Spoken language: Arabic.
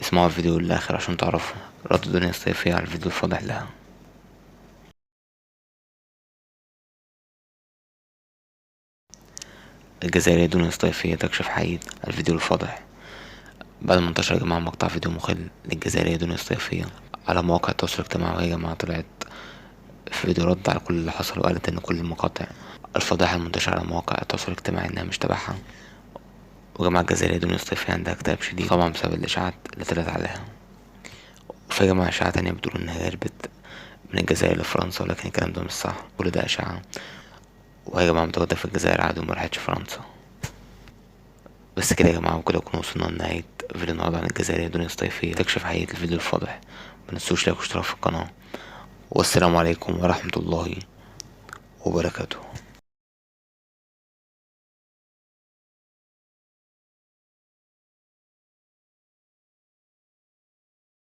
اسمعوا الفيديو للآخر عشان تعرفوا رد الدنيا الصيفية على الفيديو الفاضح لها. الجزائرية دنيا الصيفية تكشف حقيقة الفيديو الفاضح. بعد ما انتشر يا جماعة مقطع فيديو مخل للجزائرية دنيا الصيفية على مواقع التواصل الاجتماعي، وهي يا جماعة طلعت في فيديو رد على كل اللي حصل، وقالت إن كل المقاطع الفضائح المنتشرة على مواقع التواصل الاجتماعي إنها مش تبعها. وجماعة الجزائرية دنيا الصيفية عندها اكتئاب شديد طبعا بسبب الإشاعات اللي طلعت عليها. وفي يا جماعة إشاعة تانية بتقول إنها هربت من الجزائر لفرنسا، ولكن الكلام ده مش صح، كل ده إشاعة. وهي يا جماعة متواجدة في الجزائر عادي ومراحتش فرنسا. بس كده يا جماعة، وكده نكون وصلنا لنهاية فيديو النهاردة عن الجزائرية دنيا الصيفية تكشف حقيقة الفيديو الفاضح. متنسوش لايك واشتراك في القناة، والسلام عليكم ورحمة الله وبركاته.